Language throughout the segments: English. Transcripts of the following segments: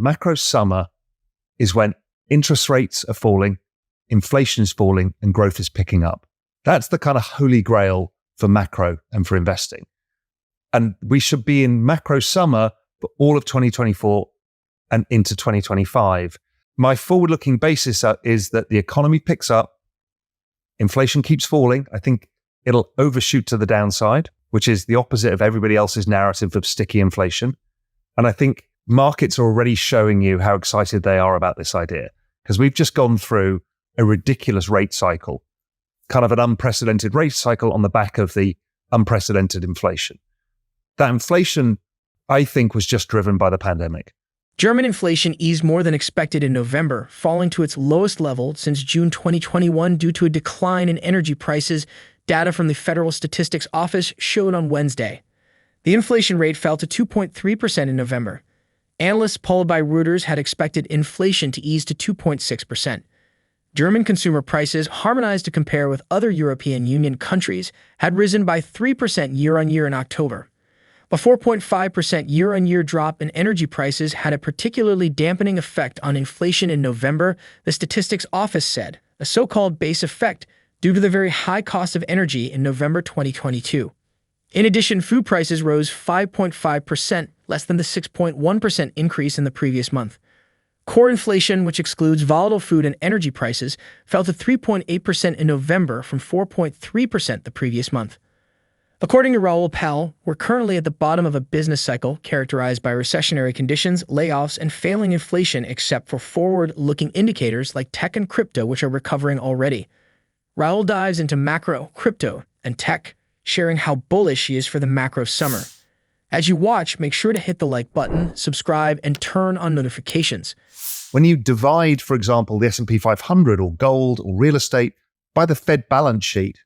Macro summer is when interest rates are falling, inflation is falling, and growth is picking up. That's the kind of holy grail for macro and for investing. And we should be in macro summer for all of 2024 and into 2025. My forward-looking basis is that the economy picks up, inflation keeps falling. I think it'll overshoot to the downside, which is the opposite of everybody else's narrative of sticky inflation. And I think markets are already showing you how excited they are about this idea, because we've just gone through a ridiculous rate cycle, kind of an unprecedented rate cycle on the back of the unprecedented inflation. That inflation, I think, was just driven by the pandemic. German inflation eased more than expected in November, falling to its lowest level since June 2021 due to a decline in energy prices, data from the Federal Statistics Office showed on Wednesday. The inflation rate fell to 2.3% in November. Analysts polled by Reuters had expected inflation to ease to 2.6%. German consumer prices, harmonized to compare with other European Union countries, had risen by 3% year-on-year in October. A 4.5% year-on-year drop in energy prices had a particularly dampening effect on inflation in November, the Statistics Office said, a so-called base effect due to the very high cost of energy in November 2022. In addition, food prices rose 5.5%, less than the 6.1% increase in the previous month. Core inflation, which excludes volatile food and energy prices, fell to 3.8% in November from 4.3% the previous month. According to Raoul, we're currently at the bottom of a business cycle characterized by recessionary conditions, layoffs, and failing inflation, except for forward-looking indicators like tech and crypto, which are recovering already. Raoul dives into macro, crypto, and tech, sharing how bullish he is for the macro summer. As you watch, make sure to hit the like button, subscribe, and turn on notifications. When you divide, for example, the S&P 500 or gold or real estate by the Fed balance sheet,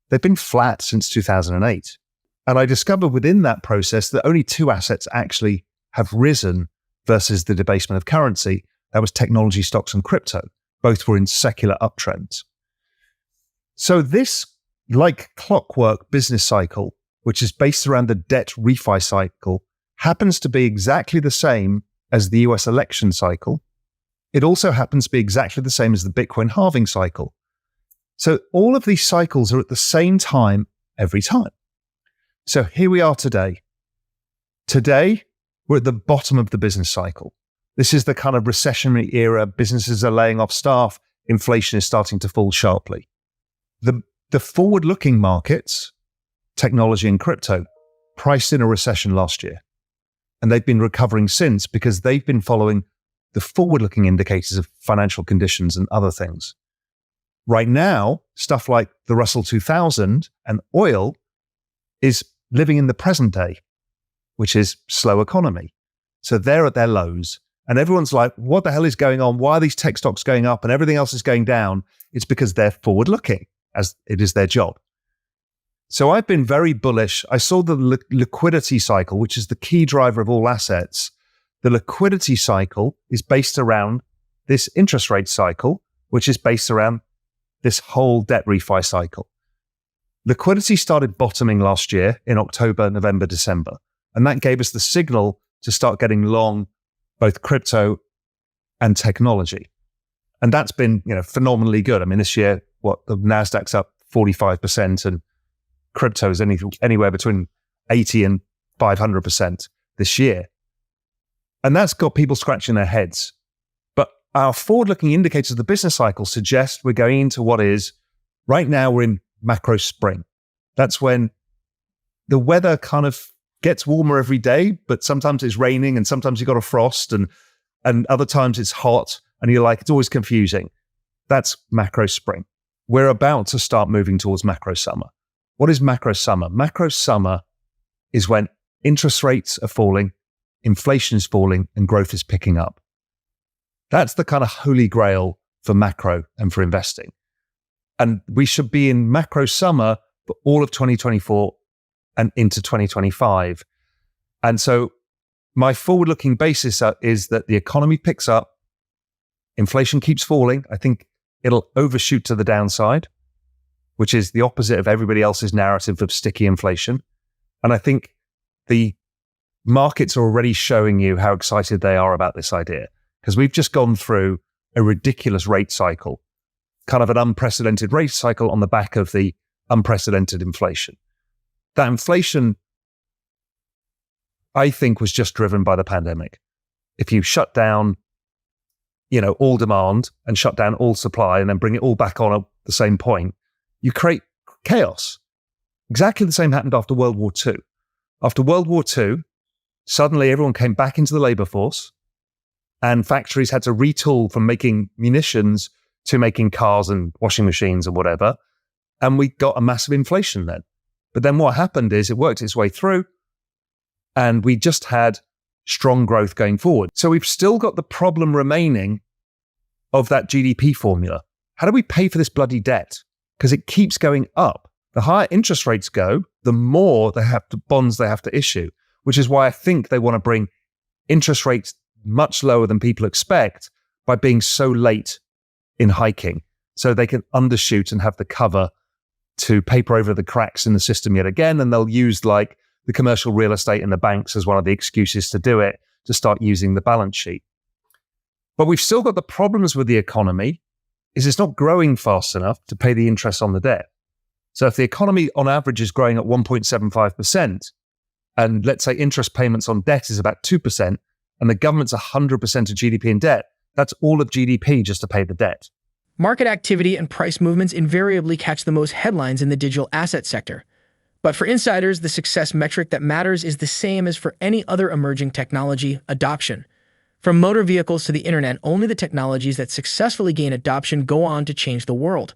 they've been flat since 2008. And I discovered within that process that only two assets actually have risen versus the debasement of currency. That was technology stocks and crypto. Both were in secular uptrends. So this, like clockwork business cycle, which is based around the debt refi cycle, happens to be exactly the same as the US election cycle. It also happens to be exactly the same as the Bitcoin halving cycle. So all of these cycles are at the same time every time. So here we are today. Today, we're at the bottom of the business cycle. This is the kind of recessionary era. Businesses are laying off staff. Inflation is starting to fall sharply. The forward-looking markets, technology and crypto, priced in a recession last year. And they've been recovering since because they've been following the forward-looking indicators of financial conditions and other things. Right now, stuff like the Russell 2000 and oil is living in the present day, which is slow economy. So they're at their lows. And everyone's like, what the hell is going on? Why are these tech stocks going up and everything else is going down? It's because they're forward-looking, as it is their job. So I've been very bullish. I saw the liquidity cycle, which is the key driver of all assets. The liquidity cycle is based around this interest rate cycle, which is based around this whole debt refi cycle. Liquidity started bottoming last year in October, November, December. And that gave us the signal to start getting long both crypto and technology. And that's been, phenomenally good. I mean, this year, the Nasdaq's up 45% and crypto is anywhere between 80 and 500% this year. And that's got people scratching their heads. But our forward-looking indicators of the business cycle suggest we're going into what is, right now we're in macro spring. That's when the weather kind of gets warmer every day, but sometimes it's raining and sometimes you've got a frost and other times it's hot and you're like, it's always confusing. That's macro spring. We're about to start moving towards macro summer. What is macro summer? Macro summer is when interest rates are falling, inflation is falling, and growth is picking up. That's the kind of holy grail for macro and for investing. And we should be in macro summer for all of 2024 and into 2025. And so my forward-looking basis is that the economy picks up, inflation keeps falling. I think it'll overshoot to the downside, which is the opposite of everybody else's narrative of sticky inflation. And I think the markets are already showing you how excited they are about this idea, because we've just gone through a ridiculous rate cycle, kind of an unprecedented rate cycle on the back of the unprecedented inflation. That inflation, I think, was just driven by the pandemic. If you shut down, all demand and shut down all supply and then bring it all back on at the same point, you create chaos. Exactly the same happened after World War II. After World War II, suddenly everyone came back into the labor force and factories had to retool from making munitions to making cars and washing machines and whatever. And we got a massive inflation then. But then what happened is it worked its way through and we just had strong growth going forward. So we've still got the problem remaining of that GDP formula. How do we pay for this bloody debt? Because it keeps going up. The higher interest rates go, the more bonds they have to issue, which is why I think they want to bring interest rates much lower than people expect by being so late in hiking, so they can undershoot and have the cover to paper over the cracks in the system yet again. And they'll use like the commercial real estate and the banks as one of the excuses to do it, to start using the balance sheet. But we've still got the problems with the economy is it's not growing fast enough to pay the interest on the debt. So if the economy on average is growing at 1.75%, and let's say interest payments on debt is about 2%, and the government's 100% of GDP in debt, that's all of GDP just to pay the debt. Market activity and price movements invariably catch the most headlines in the digital asset sector. But for insiders, the success metric that matters is the same as for any other emerging technology: adoption. From motor vehicles to the internet, only the technologies that successfully gain adoption go on to change the world.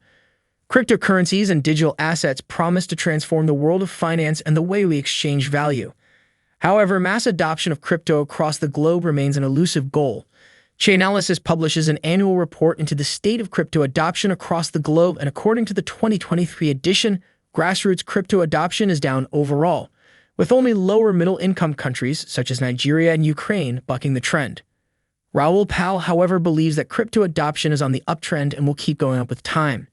Cryptocurrencies and digital assets promise to transform the world of finance and the way we exchange value. However, mass adoption of crypto across the globe remains an elusive goal. Chainalysis publishes an annual report into the state of crypto adoption across the globe, and according to the 2023 edition, grassroots crypto adoption is down overall, with only lower middle-income countries such as Nigeria and Ukraine bucking the trend. Raoul, however, believes that crypto adoption is on the uptrend and will keep going up with time.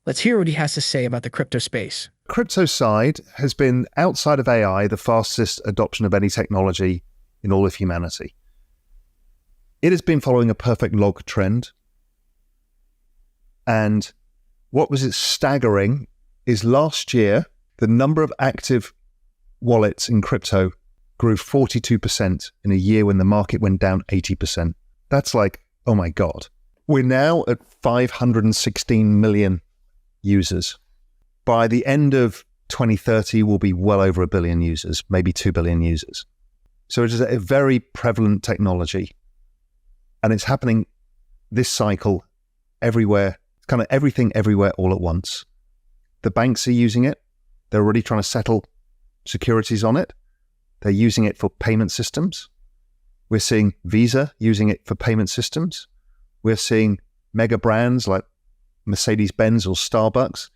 Let's hear what he has to say about the crypto space. Crypto side has been, outside of AI, the fastest adoption of any technology in all of humanity. It has been following a perfect log trend. And what was staggering is last year, the number of active wallets in crypto grew 42% in a year when the market went down 80%. That's like, oh my God. We're now at 516 million users. By the end of 2030, we'll be well over 1 billion users, maybe 2 billion users. So it is a very prevalent technology. And it's happening this cycle everywhere, kind of everything everywhere all at once. The banks are using it. They're already trying to settle securities on it. They're using it for payment systems. We're seeing Visa using it for payment systems. We're seeing mega brands like Mercedes-Benz or Starbucks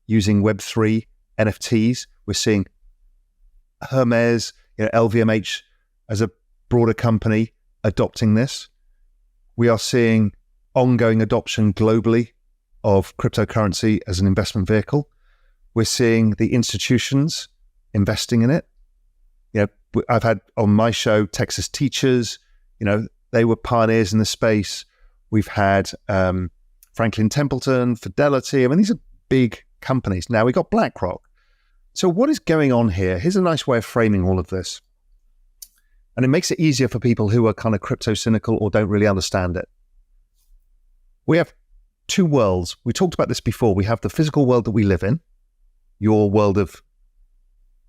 using Web3 NFTs. We're seeing Hermes, LVMH as a broader company adopting this. We are seeing ongoing adoption globally of cryptocurrency as an investment vehicle. We're seeing the institutions investing in it. I've had on my show Texas teachers. They were pioneers in the space. We've had Franklin Templeton, Fidelity. I mean, these are big companies. Now we got BlackRock. So what is going on here? Here's a nice way of framing all of this. And it makes it easier for people who are kind of crypto cynical or don't really understand it. We have two worlds. We talked about this before. We have the physical world that we live in, your world of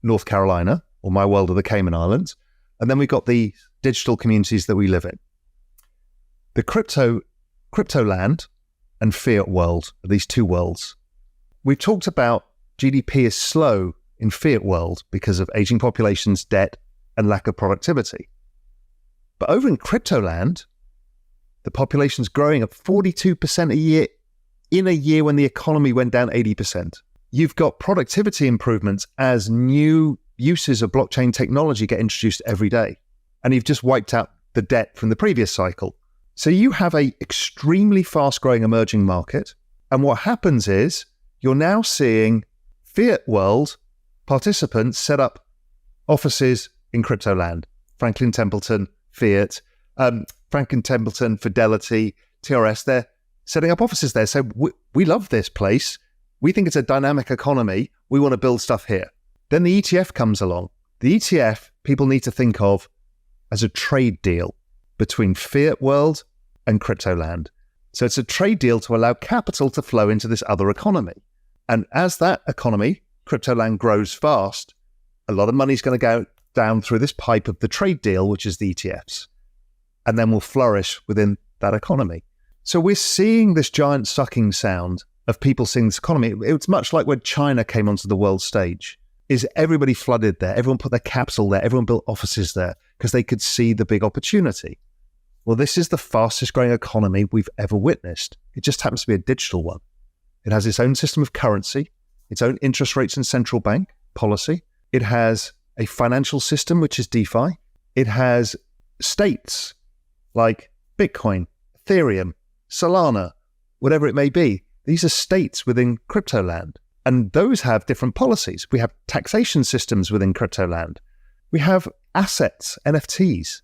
North Carolina, or my world of the Cayman Islands. And then we've got the digital communities that we live in. The crypto land and fiat world are these two worlds. We've talked about GDP is slow in fiat world because of aging populations, debt, and lack of productivity. But over in crypto land, the population's growing at 42% a year in a year when the economy went down 80%. You've got productivity improvements as new uses of blockchain technology get introduced every day. And you've just wiped out the debt from the previous cycle. So you have a extremely fast-growing emerging market. And what happens is you're now seeing fiat world participants set up offices in crypto land. Franklin Templeton, Fiat, Franklin Templeton, Fidelity, TRS, they're setting up offices there. So we love this place. We think it's a dynamic economy. We want to build stuff here. Then the ETF comes along. The ETF, people need to think of as a trade deal between fiat world and crypto land. So it's a trade deal to allow capital to flow into this other economy. And as that economy, crypto land, grows fast, a lot of money is going to go down through this pipe of the trade deal, which is the ETFs, and then will flourish within that economy. So we're seeing this giant sucking sound of people seeing this economy. It's much like when China came onto the world stage. Is everybody flooded there? Everyone put their capital there. Everyone built offices there because they could see the big opportunity. Well, this is the fastest growing economy we've ever witnessed. It just happens to be a digital one. It has its own system of currency, its own interest rates and central bank policy. It has a financial system, which is DeFi. It has states like Bitcoin, Ethereum, Solana, whatever it may be. These are states within crypto land. And those have different policies. We have taxation systems within crypto land. We have assets, NFTs,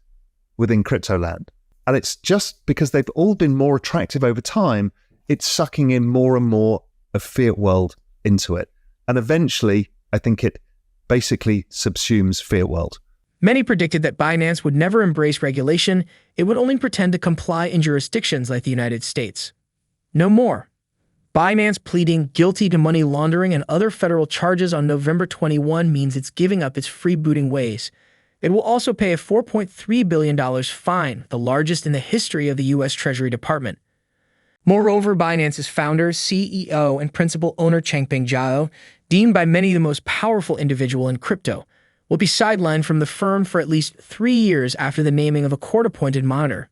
within crypto land. And it's just because they've all been more attractive over time, it's sucking in more and more of fiat world into it. And eventually, I think it basically subsumes fiat world. Many predicted that Binance would never embrace regulation. It would only pretend to comply in jurisdictions like the United States. No more. Binance pleading guilty to money laundering and other federal charges on November 21 means it's giving up its freebooting ways. It will also pay a $4.3 billion fine, the largest in the history of the U.S. Treasury Department. Moreover, Binance's founder, CEO, and principal owner Changpeng Zhao, deemed by many the most powerful individual in crypto, will be sidelined from the firm for at least 3 years after the naming of a court-appointed monitor.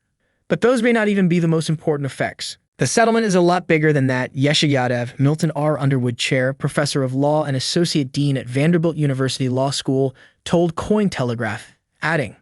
But those may not even be the most important effects. The settlement is a lot bigger than that, Yesha Yadav, Milton R. Underwood Chair, Professor of Law and Associate Dean at Vanderbilt University Law School, told Cointelegraph, adding,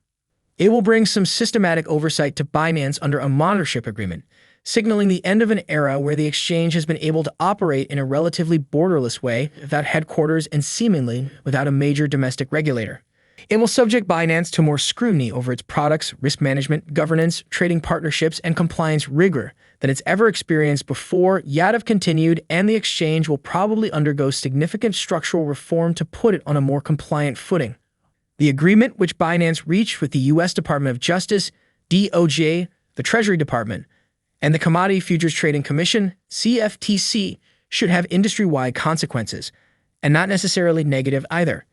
"It will bring some systematic oversight to Binance under a monitorship agreement, signaling the end of an era where the exchange has been able to operate in a relatively borderless way, without headquarters and seemingly without a major domestic regulator. It will subject Binance to more scrutiny over its products, risk management, governance, trading partnerships, and compliance rigor than it's ever experienced before," Yadav continued, "and the exchange will probably undergo significant structural reform to put it on a more compliant footing." The agreement which Binance reached with the U.S. Department of Justice, DOJ, the Treasury Department, and the Commodity Futures Trading Commission, CFTC, should have industry-wide consequences, and not necessarily negative either.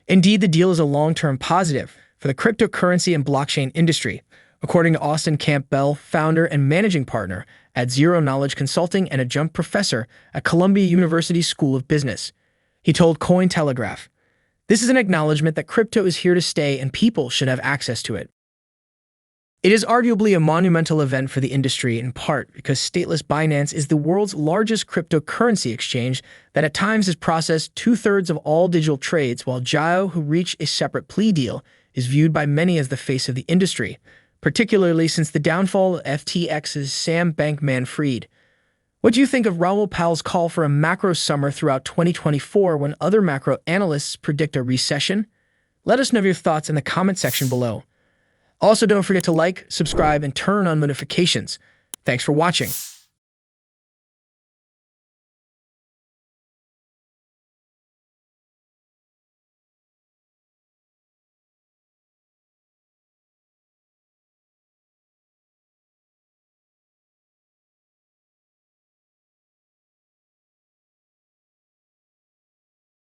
Indeed, the deal is a long-term positive for the cryptocurrency and blockchain industry, according to Austin Campbell, founder and managing partner at Zero Knowledge Consulting and adjunct professor at Columbia University School of Business. He told Cointelegraph, "This is an acknowledgement that crypto is here to stay and people should have access to it." It is arguably a monumental event for the industry, in part because stateless Binance is the world's largest cryptocurrency exchange that at times has processed 2/3 of all digital trades, while Zhao, who reached a separate plea deal, is viewed by many as the face of the industry, particularly since the downfall of FTX's Sam Bankman-Fried. What do you think of Raoul Pal's call for a macro summer throughout 2024 when other macro analysts predict a recession? Let us know your thoughts in the comment section below. Also, don't forget to like, subscribe, and turn on notifications. Thanks for watching.